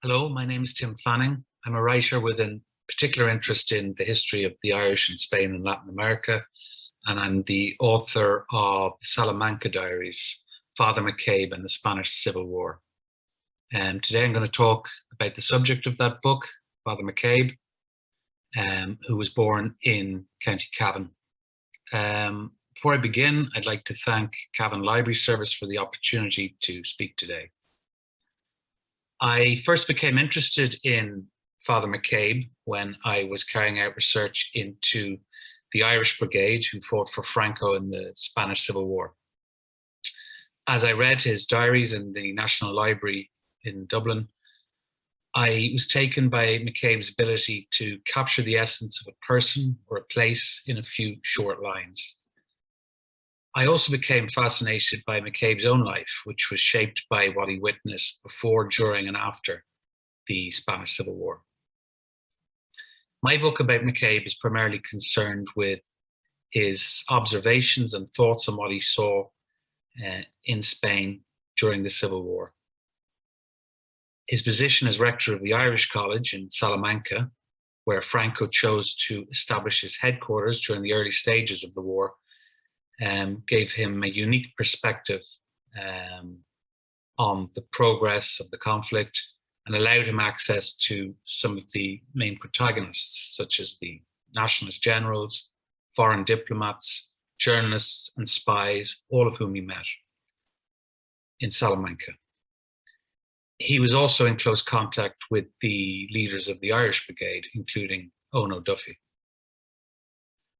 Hello, my name is Tim Fanning. I'm a writer with a particular interest in the history of the Irish in Spain and Latin America, and I'm the author of the Salamanca Diaries, Father McCabe and the Spanish Civil War. And today I'm going to talk about the subject of that book, Father McCabe, who was born in County Cavan. Before I begin, I'd like to thank Cavan Library Service for the opportunity to speak today. I first became interested in Father McCabe when I was carrying out research into the Irish Brigade who fought for Franco in the Spanish Civil War. As I read his diaries in the National Library in Dublin, I was taken by McCabe's ability to capture the essence of a person or a place in a few short lines. I also became fascinated by McCabe's own life, which was shaped by what he witnessed before, during, and after the Spanish Civil War. My book about McCabe is primarily concerned with his observations and thoughts on what he saw in Spain during the Civil War. His position as rector of the Irish College in Salamanca, where Franco chose to establish his headquarters during the early stages of the war, gave him a unique perspective on the progress of the conflict and allowed him access to some of the main protagonists, such as the nationalist generals, foreign diplomats, journalists, and spies, all of whom he met in Salamanca. He was also in close contact with the leaders of the Irish Brigade, including Owen O'Duffy.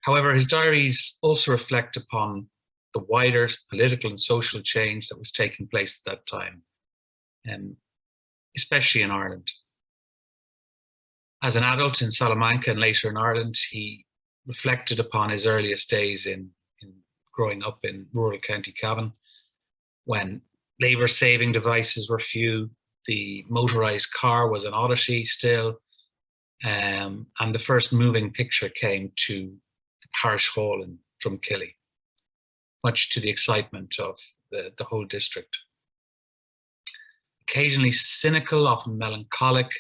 However, his diaries also reflect upon the wider political and social change that was taking place at that time, especially in Ireland. As an adult in Salamanca and later in Ireland, he reflected upon his earliest days in growing up in rural County Cavan, when labour-saving devices were few, the motorised car was an oddity still, and the first moving picture came to Parish Hall in Drumkilly, much to the excitement of the whole district. Occasionally cynical, often melancholic,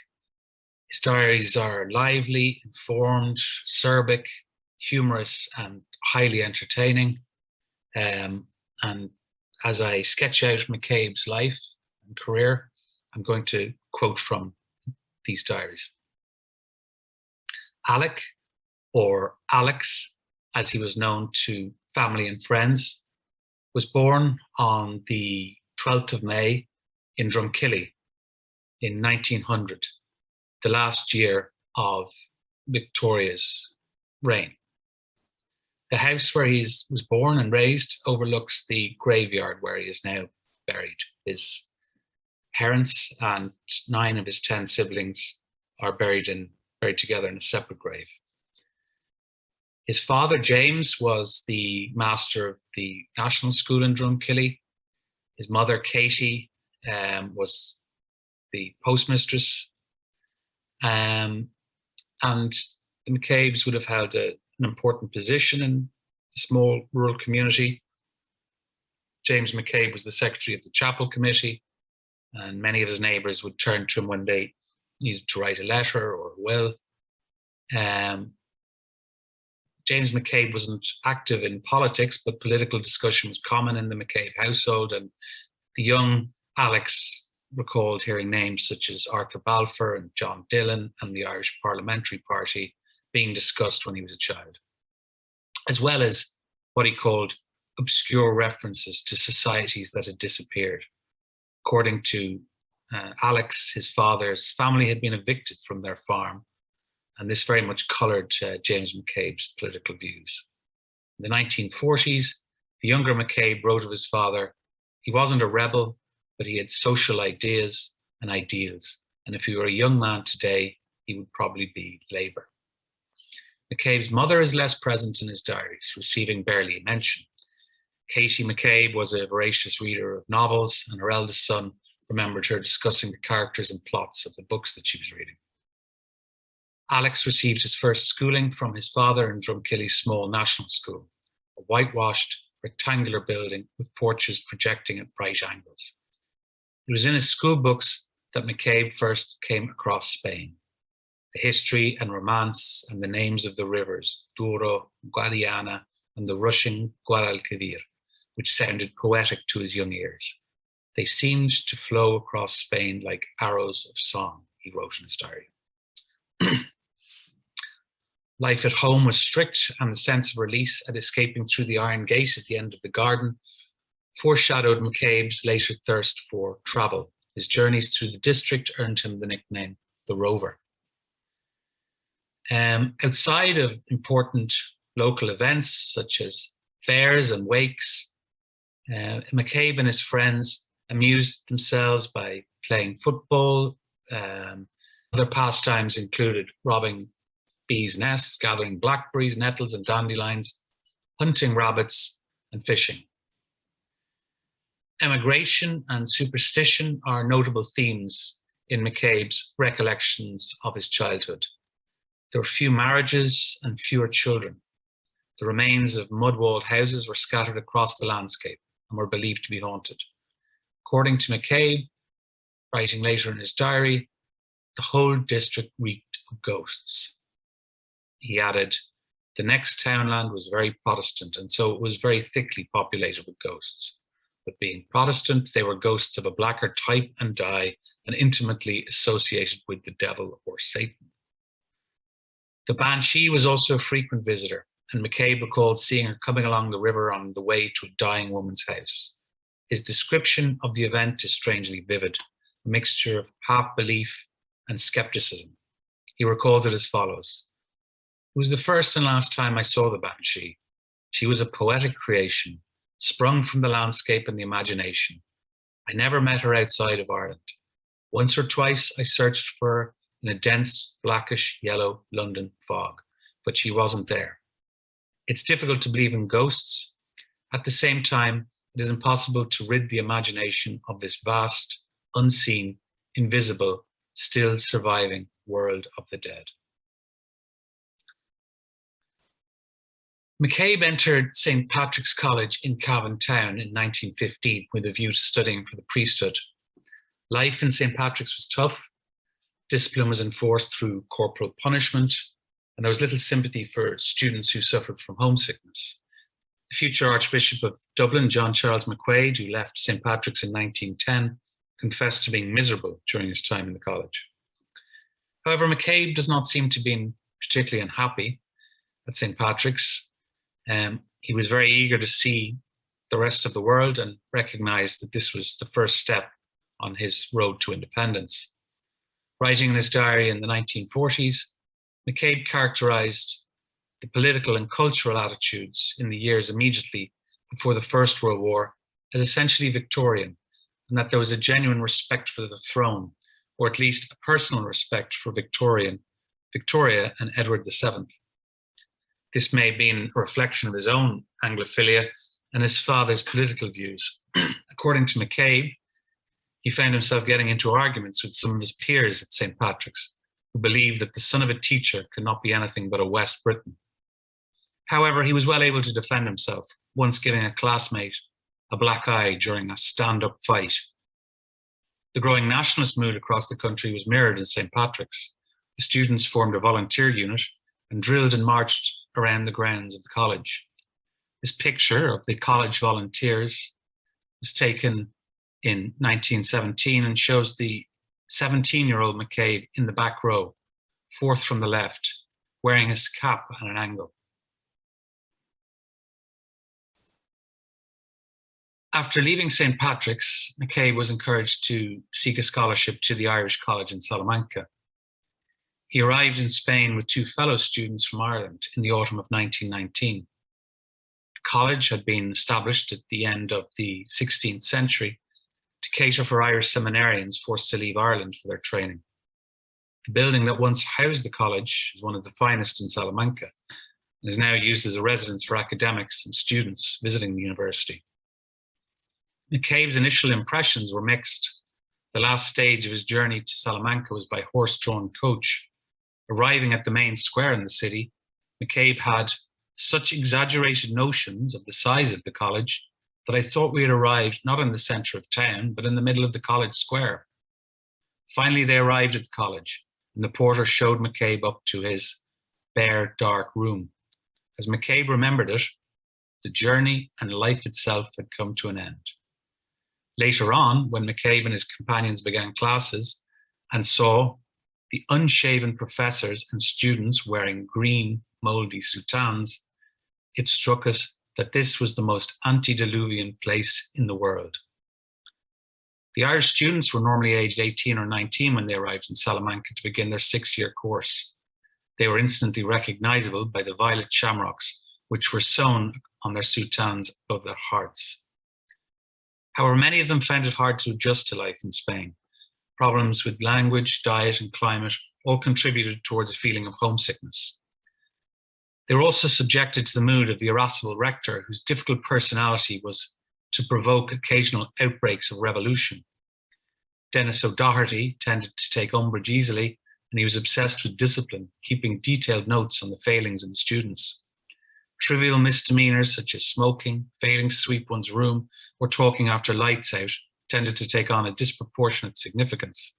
his diaries are lively, informed, acerbic, humorous, and highly entertaining. And as I sketch out McCabe's life and career, I'm going to quote from these diaries. Alec, or Alex, as he was known to family and friends, was born on the 12th of May in Drumkilly in 1900, the last year of Victoria's reign. The house where he was born and raised overlooks the graveyard where he is now buried. His parents and 9 of his 10 siblings are buried together in a separate grave. His father, James, was the master of the National School in Drumkilly. His mother, Katie, was the postmistress. And the McCabes would have held an important position in the small rural community. James McCabe was the secretary of the chapel committee, and many of his neighbours would turn to him when they needed to write a letter or a will. James McCabe wasn't active in politics, but political discussion was common in the McCabe household, and the young Alex recalled hearing names such as Arthur Balfour and John Dillon and the Irish Parliamentary Party being discussed when he was a child, as well as what he called obscure references to societies that had disappeared. According to Alex, his father's family had been evicted from their farm, and this very much coloured James McCabe's political views. In the 1940s, the younger McCabe wrote of his father, "He wasn't a rebel, but he had social ideas and ideals, and if he were a young man today, he would probably be Labour." McCabe's mother is less present in his diaries, receiving barely a mention. Katie McCabe was a voracious reader of novels, and her eldest son remembered her discussing the characters and plots of the books that she was reading. Alex received his first schooling from his father in Drumkilly's small national school, a whitewashed rectangular building with porches projecting at right angles. It was in his school books that McCabe first came across Spain. The history and romance and the names of the rivers, Douro, Guadiana, and the rushing Guadalquivir, which sounded poetic to his young ears. They seemed to flow across Spain like arrows of song, he wrote in his diary. Life at home was strict, and the sense of release at escaping through the iron gate at the end of the garden foreshadowed McCabe's later thirst for travel. His journeys through the district earned him the nickname the Rover. Outside of important local events such as fairs and wakes, McCabe and his friends amused themselves by playing football. Other pastimes included robbing bees' nests, gathering blackberries, nettles, and dandelions, hunting rabbits, and fishing. Emigration and superstition are notable themes in McCabe's recollections of his childhood. There were few marriages and fewer children. The remains of mud-walled houses were scattered across the landscape and were believed to be haunted. According to McCabe, writing later in his diary, the whole district reeked of ghosts. He added, the next townland was very Protestant, and so it was very thickly populated with ghosts. But being Protestant, they were ghosts of a blacker type and dye and intimately associated with the devil or Satan. The Banshee was also a frequent visitor, and McCabe recalled seeing her coming along the river on the way to a dying woman's house. His description of the event is strangely vivid, a mixture of half-belief and skepticism. He recalls it as follows. It was the first and last time I saw the Banshee. She was a poetic creation, sprung from the landscape and the imagination. I never met her outside of Ireland. Once or twice I searched for her in a dense, blackish, yellow London fog, but she wasn't there. It's difficult to believe in ghosts. At the same time, it is impossible to rid the imagination of this vast, unseen, invisible, still surviving world of the dead. McCabe entered St. Patrick's College in Cavan town in 1915 with a view to studying for the priesthood. Life in St. Patrick's was tough. Discipline was enforced through corporal punishment, and there was little sympathy for students who suffered from homesickness. The future Archbishop of Dublin, John Charles McQuaid, who left St. Patrick's in 1910, confessed to being miserable during his time in the college. However, McCabe does not seem to be particularly unhappy at St. Patrick's. He was very eager to see the rest of the world and recognized that this was the first step on his road to independence. Writing in his diary in the 1940s, McCabe characterized the political and cultural attitudes in the years immediately before the First World War as essentially Victorian, and that there was a genuine respect for the throne, or at least a personal respect for Victoria and Edward VII. This may have been a reflection of his own Anglophilia and his father's political views. According to McCabe, he found himself getting into arguments with some of his peers at St. Patrick's, who believed that the son of a teacher could not be anything but a West Briton. However, he was well able to defend himself, once giving a classmate a black eye during a stand-up fight. The growing nationalist mood across the country was mirrored in St. Patrick's. The students formed a volunteer unit and drilled and marched around the grounds of the college. This picture of the college volunteers was taken in 1917 and shows the 17-year-old McCabe in the back row, fourth from the left, wearing his cap at an angle. After leaving St. Patrick's, McCabe was encouraged to seek a scholarship to the Irish College in Salamanca. He arrived in Spain with two fellow students from Ireland in the autumn of 1919. The college had been established at the end of the 16th century to cater for Irish seminarians forced to leave Ireland for their training. The building that once housed the college is one of the finest in Salamanca and is now used as a residence for academics and students visiting the university. McCabe's initial impressions were mixed. The last stage of his journey to Salamanca was by horse-drawn coach. Arriving at the main square in the city, McCabe had such exaggerated notions of the size of the college that I thought we had arrived not in the centre of town, but in the middle of the college square. Finally, they arrived at the college, and the porter showed McCabe up to his bare, dark room. As McCabe remembered it, the journey and life itself had come to an end. Later on, when McCabe and his companions began classes and saw the unshaven professors and students wearing green, mouldy soutanes, it struck us that this was the most antediluvian place in the world. The Irish students were normally aged 18 or 19 when they arrived in Salamanca to begin their 6-year course. They were instantly recognizable by the violet shamrocks which were sewn on their soutanes above their hearts. However, many of them found it hard to adjust to life in Spain. Problems with language, diet, and climate all contributed towards a feeling of homesickness. They were also subjected to the mood of the irascible rector, whose difficult personality was to provoke occasional outbreaks of revolution. Denis O'Doherty tended to take umbrage easily, and he was obsessed with discipline, keeping detailed notes on the failings of the students. Trivial misdemeanors such as smoking, failing to sweep one's room, or talking after lights out tended to take on a disproportionate significance.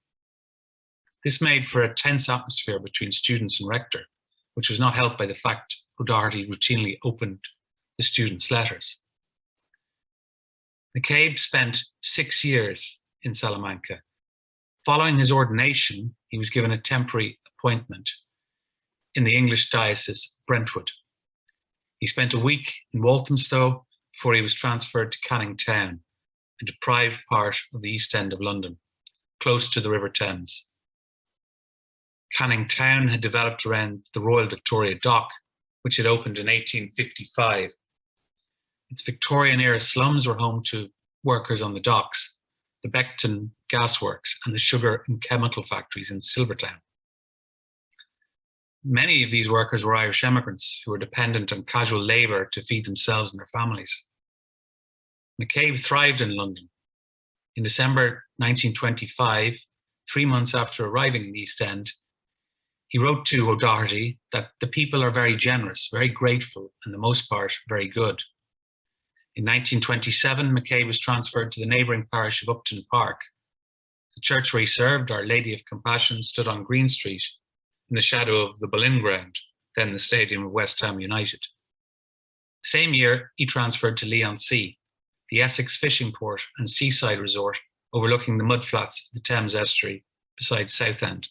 This made for a tense atmosphere between students and rector, which was not helped by the fact O'Doherty routinely opened the students' letters. McCabe spent 6 years in Salamanca. Following his ordination, he was given a temporary appointment in the English diocese of Brentwood. He spent a week in Walthamstow before he was transferred to Canning Town, a deprived part of the East End of London, close to the River Thames. Canning Town had developed around the Royal Victoria Dock, which had opened in 1855. Its Victorian-era slums were home to workers on the docks, the Beckton gasworks, and the sugar and chemical factories in Silvertown. Many of these workers were Irish emigrants who were dependent on casual labour to feed themselves and their families. McCabe thrived in London. In December 1925, 3 months after arriving in the East End, he wrote to O'Doherty that the people are very generous, very grateful, and the most part, very good. In 1927, McCabe was transferred to the neighbouring parish of Upton Park. The church where he served, Our Lady of Compassion, stood on Green Street in the shadow of the Boleyn Ground, then the stadium of West Ham United. The same year, he transferred to Leigh-on-Sea, the Essex fishing port and seaside resort overlooking the mudflats of the Thames estuary beside Southend.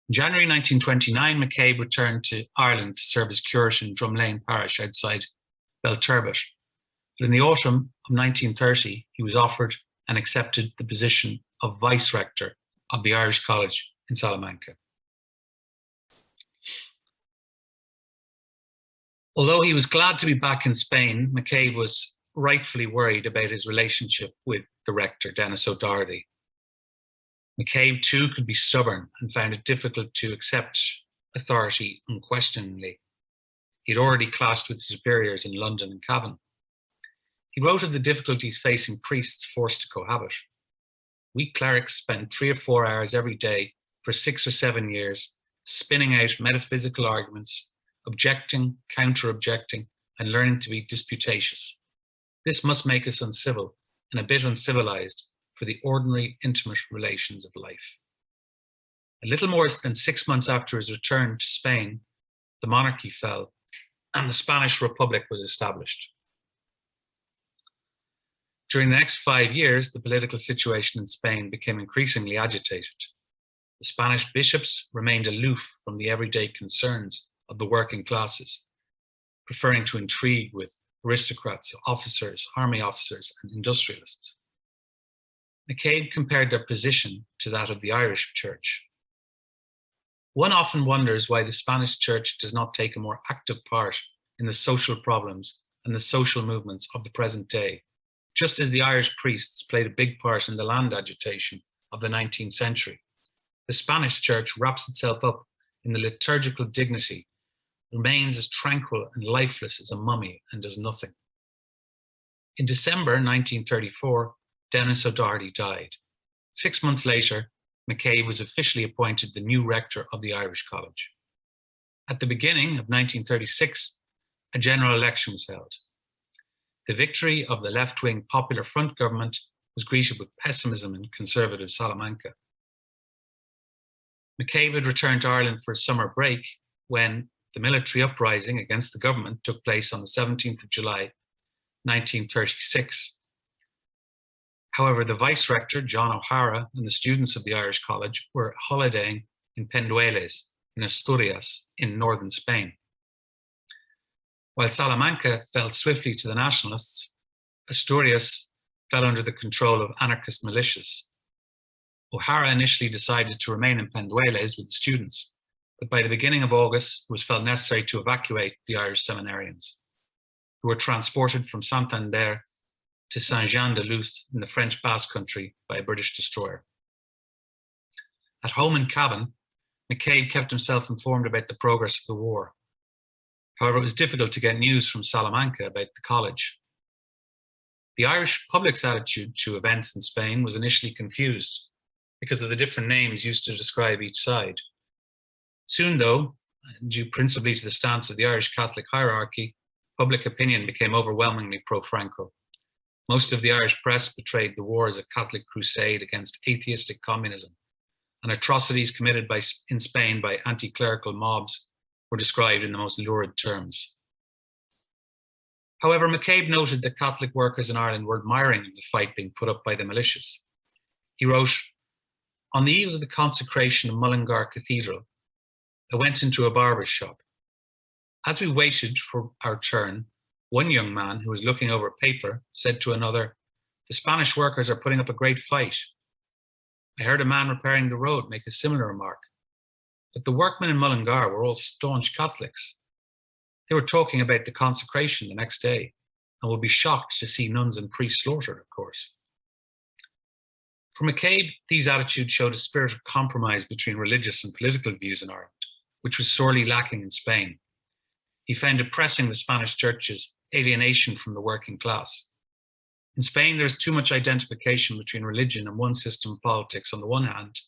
In January 1929, McCabe returned to Ireland to serve as curate in Drumlane Parish outside Belturbet. But in the autumn of 1930, he was offered and accepted the position of vice-rector of the Irish College in Salamanca. Although he was glad to be back in Spain, McCabe was rightfully worried about his relationship with the rector, Denis O'Doherty. McCabe too could be stubborn and found it difficult to accept authority unquestioningly. He had already clashed with superiors in London and Cavan. He wrote of the difficulties facing priests forced to cohabit. We clerics spent 3 or 4 hours every day for 6 or 7 years, spinning out metaphysical arguments, objecting, counter-objecting, and learning to be disputatious. This must make us uncivil and a bit uncivilized for the ordinary, intimate relations of life. A little more than 6 months after his return to Spain, the monarchy fell and the Spanish Republic was established. During the next 5 years, the political situation in Spain became increasingly agitated. The Spanish bishops remained aloof from the everyday concerns of the working classes, preferring to intrigue with aristocrats, officers, army officers, and industrialists. McCabe compared their position to that of the Irish Church. One often wonders why the Spanish Church does not take a more active part in the social problems and the social movements of the present day, just as the Irish priests played a big part in the land agitation of the 19th century. The Spanish Church wraps itself up in the liturgical dignity, remains as tranquil and lifeless as a mummy, and does nothing. In December 1934, Denis O'Doherty died. 6 months later, McCabe was officially appointed the new rector of the Irish College. At the beginning of 1936, a general election was held. The victory of the left-wing Popular Front government was greeted with pessimism in conservative Salamanca. McCabe had returned to Ireland for a summer break when the military uprising against the government took place on the 17th of July, 1936. However, the Vice-Rector, John O'Hara, and the students of the Irish College were holidaying in Pendueles, in Asturias, in northern Spain. While Salamanca fell swiftly to the nationalists, Asturias fell under the control of anarchist militias. O'Hara initially decided to remain in Pendueles with the students, but by the beginning of August, it was felt necessary to evacuate the Irish seminarians, who were transported from Santander to Saint-Jean-de-Luz in the French Basque Country by a British destroyer. At home in Cavan, McCabe kept himself informed about the progress of the war. However, it was difficult to get news from Salamanca about the college. The Irish public's attitude to events in Spain was initially confused because of the different names used to describe each side. Soon, though, due principally to the stance of the Irish Catholic hierarchy, public opinion became overwhelmingly pro-Franco. Most of the Irish press portrayed the war as a Catholic crusade against atheistic communism, and atrocities committed in Spain by anti-clerical mobs were described in the most lurid terms. However, McCabe noted that Catholic workers in Ireland were admiring of the fight being put up by the militias. He wrote, "On the eve of the consecration of Mullingar Cathedral, I went into a barber's shop. As we waited for our turn, one young man who was looking over a paper said to another, 'The Spanish workers are putting up a great fight.' I heard a man repairing the road make a similar remark. But the workmen in Mullingar were all staunch Catholics. They were talking about the consecration the next day and would be shocked to see nuns and priests slaughtered, of course." For McCabe, these attitudes showed a spirit of compromise between religious and political views in Ireland, which was sorely lacking in Spain. He found depressing the Spanish church's alienation from the working class. In Spain, there is too much identification between religion and one system of politics on the one hand,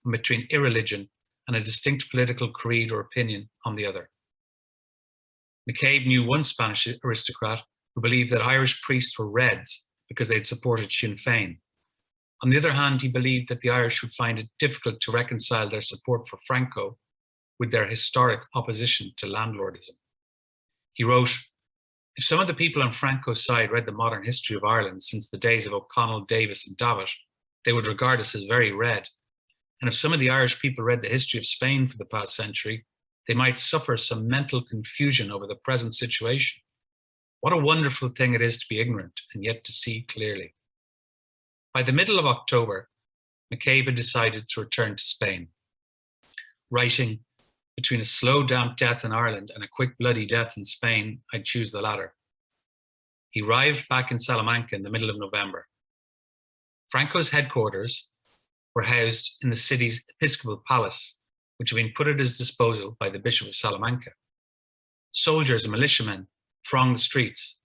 and between irreligion and a distinct political creed or opinion on the other. McCabe knew one Spanish aristocrat who believed that Irish priests were Reds because they had supported Sinn Féin. On the other hand, he believed that the Irish would find it difficult to reconcile their support for Franco with their historic opposition to landlordism. He wrote, "If some of the people on Franco's side read the modern history of Ireland since the days of O'Connell, Davis, and Davitt, they would regard us as very red. And if some of the Irish people read the history of Spain for the past century, they might suffer some mental confusion over the present situation. What a wonderful thing it is to be ignorant and yet to see clearly." By the middle of October, McCabe had decided to return to Spain, writing, "Between a slow, damp death in Ireland and a quick, bloody death in Spain, I'd choose the latter." He arrived back in Salamanca in the middle of November. Franco's headquarters were housed in the city's episcopal palace, which had been put at his disposal by the Bishop of Salamanca. Soldiers and militiamen thronged the streets.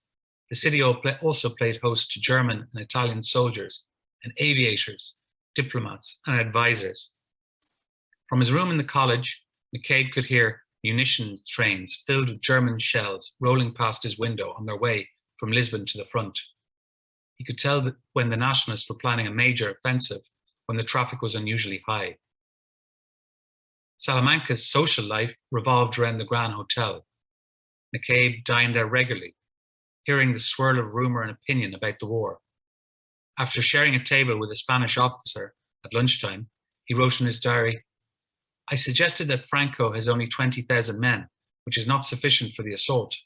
The city also played host to German and Italian soldiers and aviators, diplomats, and advisors. From his room in the college, McCabe could hear munition trains filled with German shells rolling past his window on their way from Lisbon to the front. He could tell that when the nationalists were planning a major offensive, when the traffic was unusually high. Salamanca's social life revolved around the Grand Hotel. McCabe dined there regularly, hearing the swirl of rumor and opinion about the war. After sharing a table with a Spanish officer at lunchtime, he wrote in his diary, "I suggested that Franco has only 20,000 men, which is not sufficient for the assault."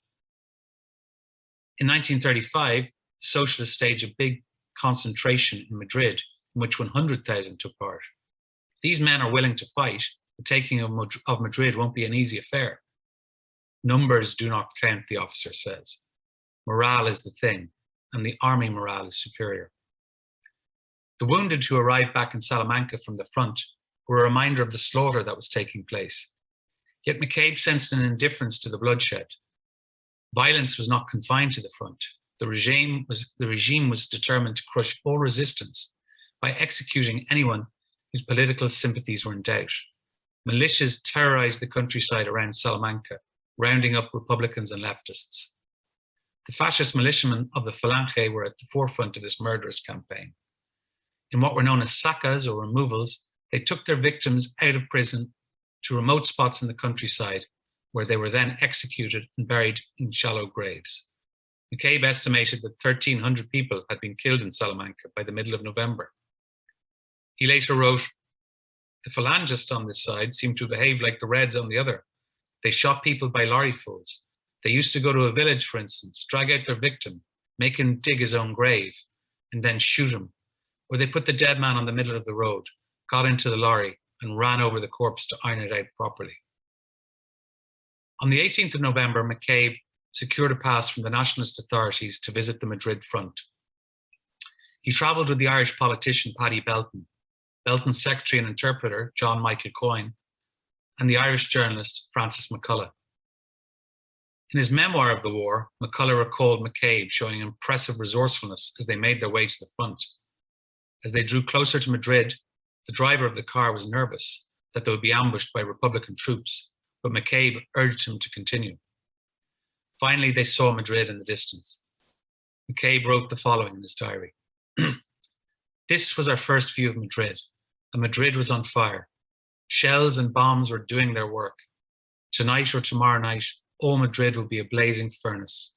In 1935, the socialists staged a big concentration in Madrid, in which 100,000 took part. If these men are willing to fight, the taking of Madrid won't be an easy affair. Numbers do not count, the officer says. Morale is the thing, and the army morale is superior. The wounded who arrived back in Salamanca from the front were a reminder of the slaughter that was taking place. Yet McCabe sensed an indifference to the bloodshed. Violence was not confined to the front. The regime was determined to crush all resistance by executing anyone whose political sympathies were in doubt. Militias terrorized the countryside around Salamanca, rounding up Republicans and leftists. The fascist militiamen of the Falange were at the forefront of this murderous campaign. In what were known as sakas or removals, they took their victims out of prison to remote spots in the countryside, where they were then executed and buried in shallow graves. McCabe estimated that 1,300 people had been killed in Salamanca by the middle of November. He later wrote, "The phalangists on this side seemed to behave like the Reds on the other. They shot people by lorryfuls. They used to go to a village, for instance, drag out their victim, make him dig his own grave, and then shoot him. Or they put the dead man on the middle of the road, got into the lorry, and ran over the corpse to iron it out properly." On the 18th of November, McCabe secured a pass from the nationalist authorities to visit the Madrid front. He travelled with the Irish politician Paddy Belton, Belton's secretary and interpreter, John Michael Coyne, and the Irish journalist, Francis McCullough. In his memoir of the war, McCullough recalled McCabe showing impressive resourcefulness as they made their way to the front. As they drew closer to Madrid, the driver of the car was nervous that they would be ambushed by Republican troops, but McCabe urged him to continue. Finally, they saw Madrid in the distance. McCabe wrote the following in his diary. "This was our first view of Madrid, and Madrid was on fire. Shells and bombs were doing their work. Tonight or tomorrow night, all Madrid will be a blazing furnace.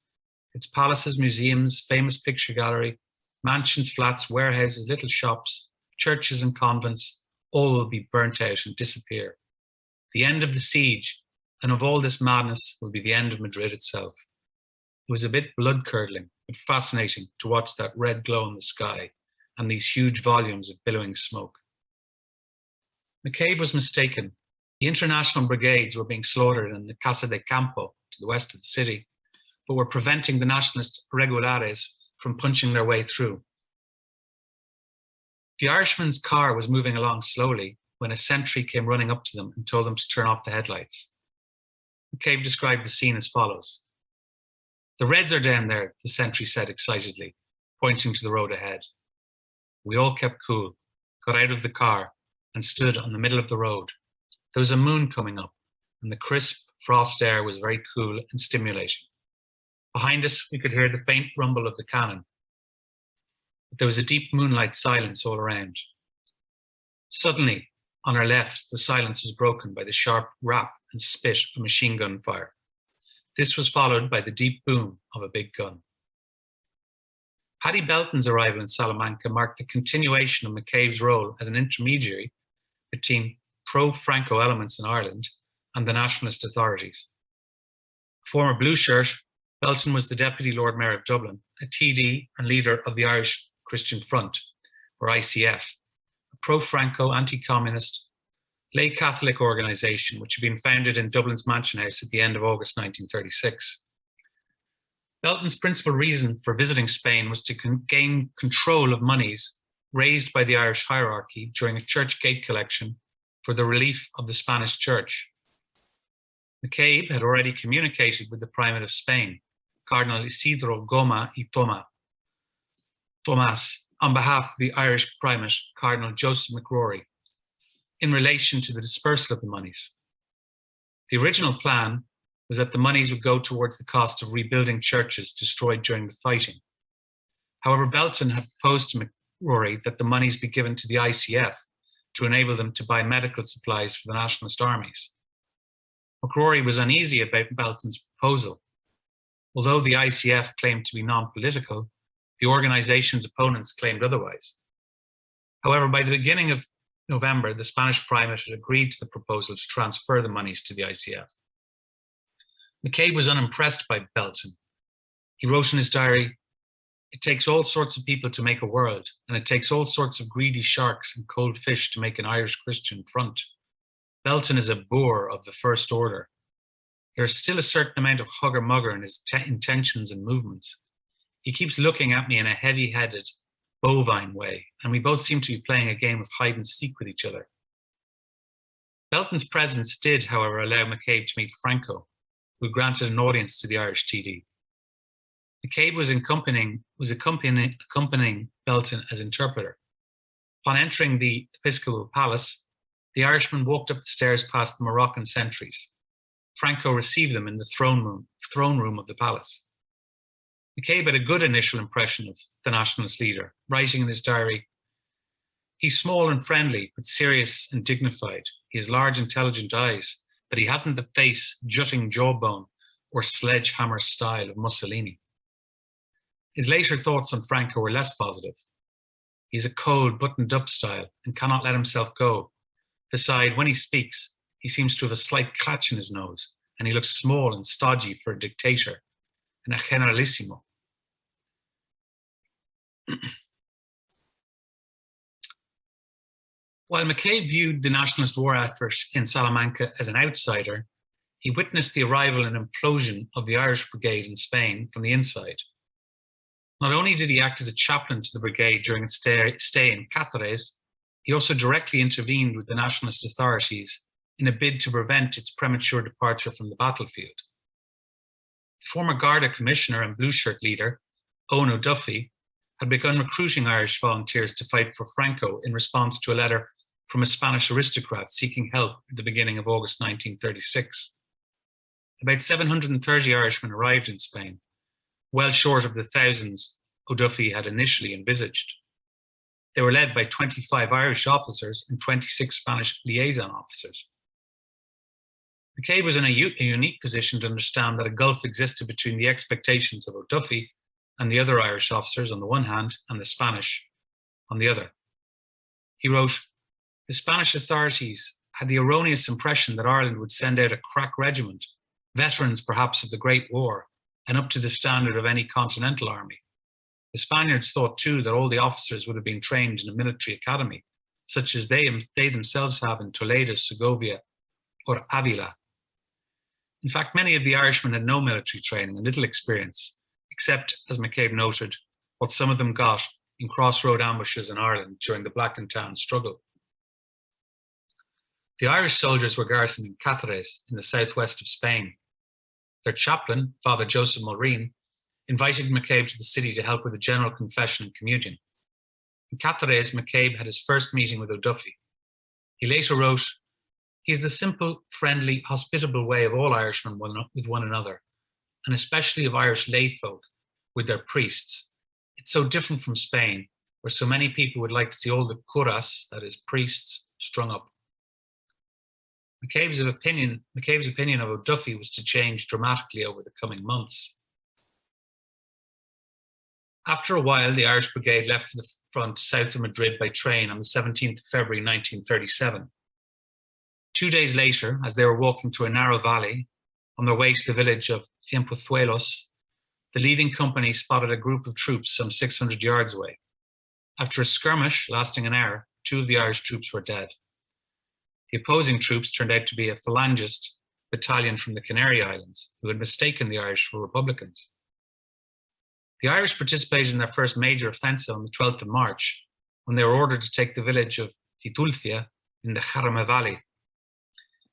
Its palaces, museums, famous picture gallery, mansions, flats, warehouses, little shops, churches and convents, all will be burnt out and disappear. The end of the siege and of all this madness will be the end of Madrid itself." It was a bit blood-curdling, but fascinating to watch that red glow in the sky and these huge volumes of billowing smoke. McCabe was mistaken. The international brigades were being slaughtered in the Casa de Campo to the west of the city, but were preventing the nationalist regulares from punching their way through. The Irishman's car was moving along slowly when a sentry came running up to them and told them to turn off the headlights. McCabe described the scene as follows. "The Reds are down there," the sentry said excitedly, pointing to the road ahead. We all kept cool, got out of the car, and stood on the middle of the road. There was a moon coming up, and the crisp frost air was very cool and stimulating. Behind us, we could hear the faint rumble of the cannon, but there was a deep moonlight silence all around. Suddenly, on our left, the silence was broken by the sharp rap and spit of machine gun fire. This was followed by the deep boom of a big gun. Paddy Belton's arrival in Salamanca marked the continuation of McCabe's role as an intermediary between pro-Franco elements in Ireland and the nationalist authorities. Former blue shirt, Belton was the Deputy Lord Mayor of Dublin, a TD and leader of the Irish Christian Front, or ICF, a pro-Franco, anti-communist, lay Catholic organisation which had been founded in Dublin's Mansion House at the end of August 1936. Belton's principal reason for visiting Spain was to gain control of monies raised by the Irish hierarchy during a church gate collection for the relief of the Spanish church. McCabe had already communicated with the Primate of Spain, Cardinal Isidro Goma y Tomas, on behalf of the Irish Primate, Cardinal Joseph McCrory, in relation to the dispersal of the monies. The original plan was that the monies would go towards the cost of rebuilding churches destroyed during the fighting. However, Belton had proposed to McCrory that the monies be given to the ICF to enable them to buy medical supplies for the nationalist armies. McCrory was uneasy about Belton's proposal. Although the ICF claimed to be non-political, the organization's opponents claimed otherwise. However, by the beginning of November, the Spanish primate had agreed to the proposal to transfer the monies to the ICF. McCabe was unimpressed by Belton. He wrote in his diary, "It takes all sorts of people to make a world, and it takes all sorts of greedy sharks and cold fish to make an Irish Christian front. Belton is a boor of the first order. There is still a certain amount of hugger-mugger in his intentions and movements. He keeps looking at me in a heavy-headed, bovine way, and we both seem to be playing a game of hide and seek with each other." Belton's presence did, however, allow McCabe to meet Franco, who granted an audience to the Irish TD. McCabe was accompanying Belton as interpreter. Upon entering the Episcopal Palace, the Irishman walked up the stairs past the Moroccan sentries. Franco received them in the throne room of the palace. McCabe had a good initial impression of the nationalist leader, writing in his diary, He's small and friendly, but serious and dignified. He has large, intelligent eyes, but he hasn't the face, jutting jawbone, or sledgehammer style of Mussolini. His later thoughts on Franco were less positive. He's a cold, buttoned-up style and cannot let himself go. Besides, when he speaks, he seems to have a slight catch in his nose, and he looks small and stodgy for a dictator and a generalissimo. While McCabe viewed the nationalist war effort in Salamanca as an outsider, he witnessed the arrival and implosion of the Irish Brigade in Spain from the inside. Not only did he act as a chaplain to the brigade during its stay in Cáceres, he also directly intervened with the nationalist authorities in a bid to prevent its premature departure from the battlefield. The former Garda commissioner and blue shirt leader, Owen O'Duffy, had begun recruiting Irish volunteers to fight for Franco in response to a letter from a Spanish aristocrat seeking help at the beginning of August 1936. About 730 Irishmen arrived in Spain, well short of the thousands O'Duffy had initially envisaged. They were led by 25 Irish officers and 26 Spanish liaison officers. McCabe was in a unique position to understand that a gulf existed between the expectations of O'Duffy and the other Irish officers on the one hand and the Spanish on the other. He wrote, "The Spanish authorities had the erroneous impression that Ireland would send out a crack regiment, veterans perhaps of the Great War, and up to the standard of any continental army. The Spaniards thought too that all the officers would have been trained in a military academy, such as they themselves have in Toledo, Segovia, or Avila. In fact, many of the Irishmen had no military training and little experience, except, as McCabe noted, what some of them got in crossroad ambushes in Ireland during the Black and Tan struggle." The Irish soldiers were garrisoned in Cáceres in the southwest of Spain. Their chaplain, Father Joseph Mulreen, invited McCabe to the city to help with a general confession and communion. In Cáceres, McCabe had his first meeting with O'Duffy. He later wrote, "He is the simple, friendly, hospitable way of all Irishmen with one another, and especially of Irish layfolk with their priests. It's so different from Spain, where so many people would like to see all the curas, that is, priests, strung up." McCabe's opinion of O'Duffy was to change dramatically over the coming months. After a while, the Irish Brigade left the front south of Madrid by train on the 17th of February 1937. 2 days later, as they were walking through a narrow valley on their way to the village of Cienfuegos, the leading company spotted a group of troops some 600 yards away. After a skirmish lasting an hour, 2 of the Irish troops were dead. The opposing troops turned out to be a phalangist battalion from the Canary Islands, who had mistaken the Irish for Republicans. The Irish participated in their first major offensive on the 12th of March, when they were ordered to take the village of Titulcia in the Jarama Valley.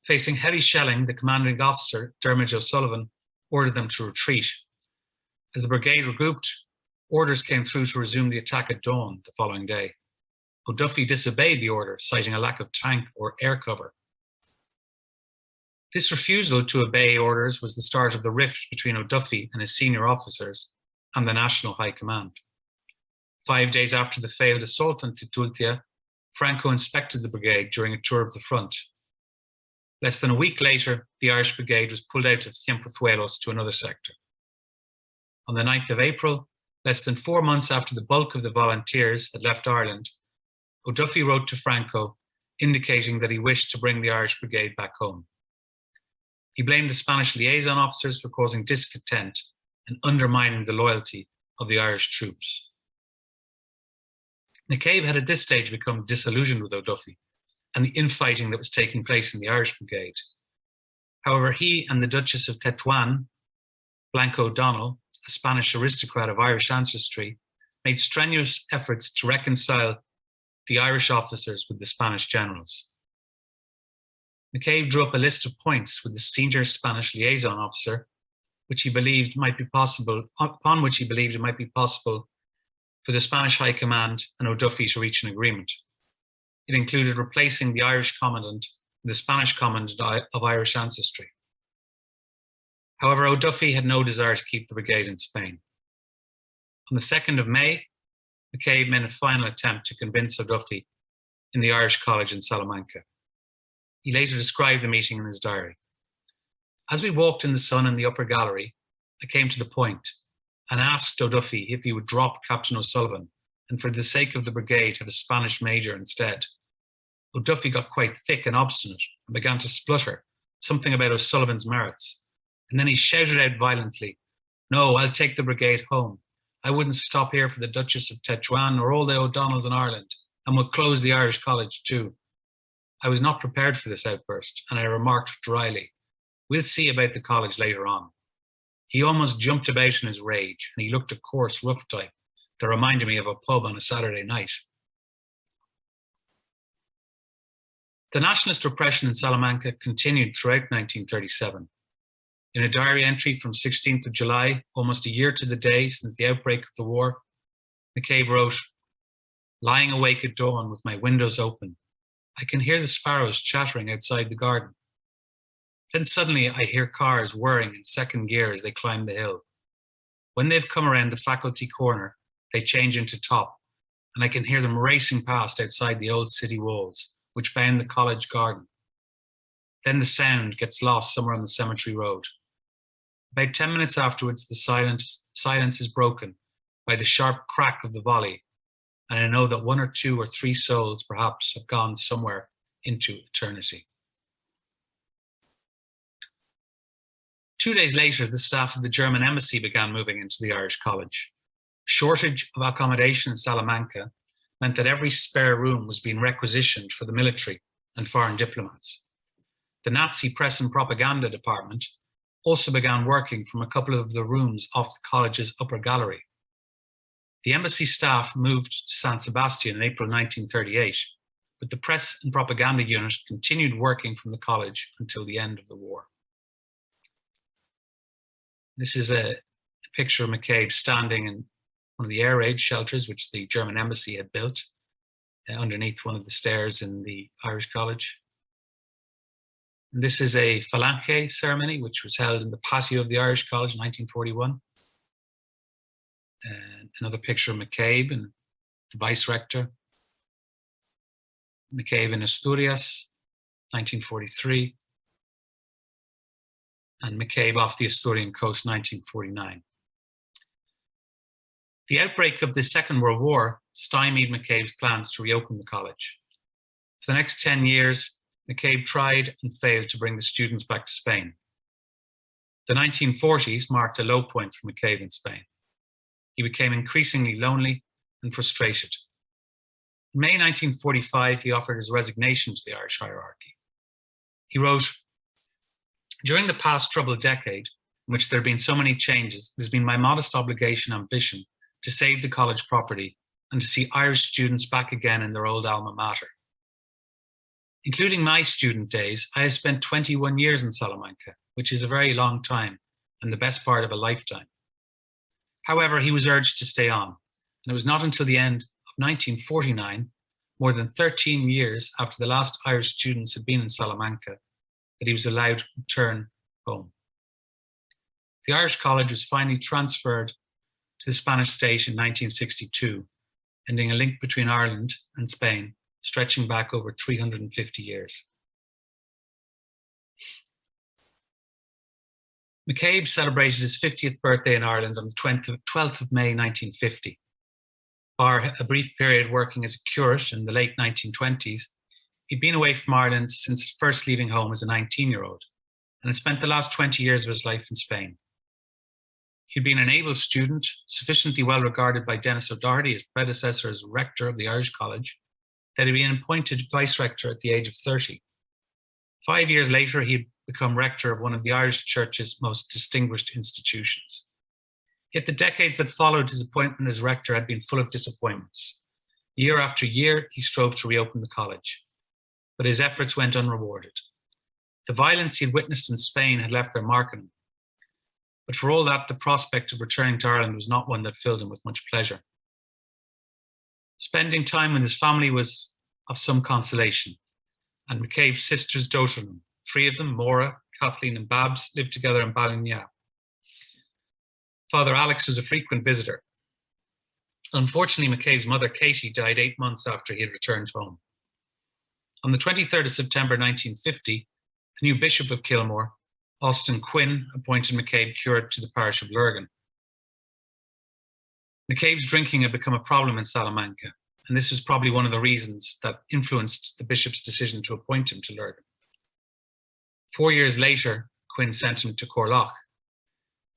Facing heavy shelling, the commanding officer, Dermot O'Sullivan, ordered them to retreat. As the brigade regrouped, orders came through to resume the attack at dawn the following day. O'Duffy disobeyed the order, citing a lack of tank or air cover. This refusal to obey orders was the start of the rift between O'Duffy and his senior officers and the National High Command. 5 days after the failed assault on Titulcia, Franco inspected the brigade during a tour of the front. Less than a week later, the Irish Brigade was pulled out of Cienfuegos to another sector. On the 9th of April, less than 4 months after the bulk of the volunteers had left Ireland, O'Duffy wrote to Franco, indicating that he wished to bring the Irish Brigade back home. He blamed the Spanish liaison officers for causing discontent and undermining the loyalty of the Irish troops. McCabe had at this stage become disillusioned with O'Duffy and the infighting that was taking place in the Irish Brigade. However, he and the Duchess of Tetuan, Blanca O'Donnell, a Spanish aristocrat of Irish ancestry, made strenuous efforts to reconcile the Irish officers with the Spanish generals. McCabe drew up a list of points with the senior Spanish liaison officer, upon which he believed it might be possible for the Spanish High Command and O'Duffy to reach an agreement. It included replacing the Irish commandant with the Spanish commandant of Irish ancestry. However, O'Duffy had no desire to keep the brigade in Spain. On the 2nd of May, McCabe made a final attempt to convince O'Duffy in the Irish College in Salamanca. He later described the meeting in his diary. As we walked in the sun in the upper gallery, I came to the point and asked O'Duffy if he would drop Captain O'Sullivan and for the sake of the brigade have a Spanish major instead. O'Duffy got quite thick and obstinate and began to splutter, something about O'Sullivan's merits. And then he shouted out violently, "No, I'll take the brigade home. I wouldn't stop here for the Duchess of Tetuan or all the O'Donnells in Ireland, and would close the Irish College too." I was not prepared for this outburst, and I remarked dryly, "We'll see about the college later on." He almost jumped about in his rage, and he looked a coarse, rough type that reminded me of a pub on a Saturday night. The nationalist repression in Salamanca continued throughout 1937. In a diary entry from 16th of July, almost a year to the day since the outbreak of the war, McCabe wrote, "Lying awake at dawn with my windows open, I can hear the sparrows chattering outside the garden. Then suddenly I hear cars whirring in second gear as they climb the hill. When they've come around the faculty corner, they change into top, and I can hear them racing past outside the old city walls, which bound the college garden. Then the sound gets lost somewhere on the cemetery road. About 10 minutes afterwards, the silence is broken by the sharp crack of the volley, and I know that 1 or 2 or 3 souls perhaps have gone somewhere into eternity." 2 days later, the staff of the German embassy began moving into the Irish College. A shortage of accommodation in Salamanca meant that every spare room was being requisitioned for the military and foreign diplomats. The Nazi press and propaganda department also began working from a couple of the rooms off the college's upper gallery. The embassy staff moved to San Sebastian in April 1938, but the press and propaganda unit continued working from the college until the end of the war. This is a picture of McCabe standing in one of the air raid shelters which the German embassy had built underneath one of the stairs in the Irish College. And this is a phalange ceremony which was held in the patio of the Irish College in 1941. And another picture of McCabe and the vice rector. McCabe in Asturias, 1943. And McCabe off the Asturian coast, 1949. The outbreak of the Second World War stymied McCabe's plans to reopen the college. For the next 10 years, McCabe tried and failed to bring the students back to Spain. The 1940s marked a low point for McCabe in Spain. He became increasingly lonely and frustrated. In May 1945, he offered his resignation to the Irish hierarchy. He wrote, "During the past troubled decade, in which there have been so many changes, it has been my modest obligation and ambition to save the college property and to see Irish students back again in their old alma mater. Including my student days, I have spent 21 years in Salamanca, which is a very long time and the best part of a lifetime." However, he was urged to stay on, and it was not until the end of 1949, more than 13 years after the last Irish students had been in Salamanca, that he was allowed to return home. The Irish College was finally transferred to the Spanish state in 1962, ending a link between Ireland and Spain, stretching back over 350 years. McCabe celebrated his 50th birthday in Ireland on the 12th of May 1950. Bar a brief period working as a curate in the late 1920s, he'd been away from Ireland since first leaving home as a 19-year-old, and had spent the last 20 years of his life in Spain. He'd been an able student, sufficiently well regarded by Denis O'Doherty, his predecessor as rector of the Irish College, that he'd been appointed vice-rector at the age of 30. 5 years later, he'd become rector of one of the Irish Church's most distinguished institutions. Yet the decades that followed his appointment as rector had been full of disappointments. Year after year, he strove to reopen the college, but his efforts went unrewarded. The violence he had witnessed in Spain had left their mark on him. But for all that, the prospect of returning to Ireland was not one that filled him with much pleasure. Spending time with his family was of some consolation, and McCabe's sisters doted on him. 3 of them, Maura, Kathleen and Babs, lived together in Ballinya. Father Alex was a frequent visitor. Unfortunately, McCabe's mother, Katie, died 8 months after he had returned home. On the 23rd of September 1950, the new Bishop of Kilmore, Austin Quinn, appointed McCabe curate to the parish of Lurgan. McCabe's drinking had become a problem in Salamanca, and this was probably one of the reasons that influenced the bishop's decision to appoint him to Lurgan. 4 years later, Quinn sent him to Corlough.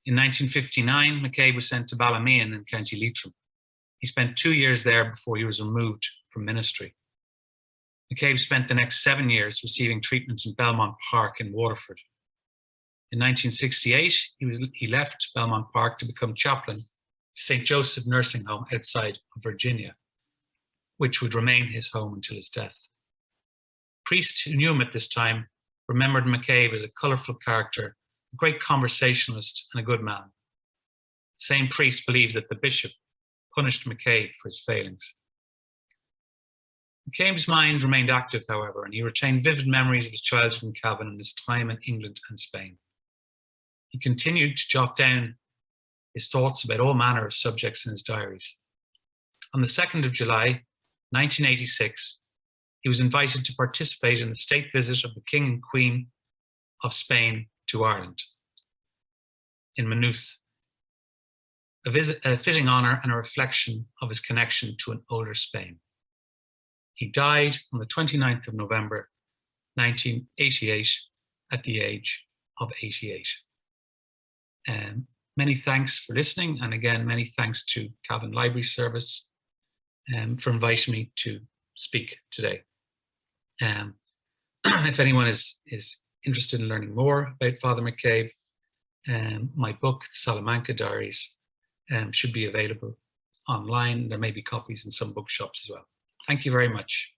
In 1959, McCabe was sent to Ballymena in County Leitrim. He spent 2 years there before he was removed from ministry. McCabe spent the next 7 years receiving treatment in Belmont Park in Waterford. In 1968, he left Belmont Park to become chaplain to St. Joseph Nursing Home outside of Virginia, which would remain his home until his death. Priests who knew him at this time remembered McCabe as a colourful character, a great conversationalist, and a good man. The same priest believes that the bishop punished McCabe for his failings. McCabe's mind remained active, however, and he retained vivid memories of his childhood in Cavan and his time in England and Spain. He continued to jot down his thoughts about all manner of subjects in his diaries. On the 2nd of July, 1986, he was invited to participate in the state visit of the King and Queen of Spain to Ireland in Maynooth, a fitting honour and a reflection of his connection to an older Spain. He died on the 29th of November, 1988, at the age of 88. Many thanks for listening, and again, many thanks to Cavan Library Service for inviting me to speak today. If anyone is interested in learning more about Father McCabe, my book, The Salamanca Diaries, should be available online. There may be copies in some bookshops as well. Thank you very much.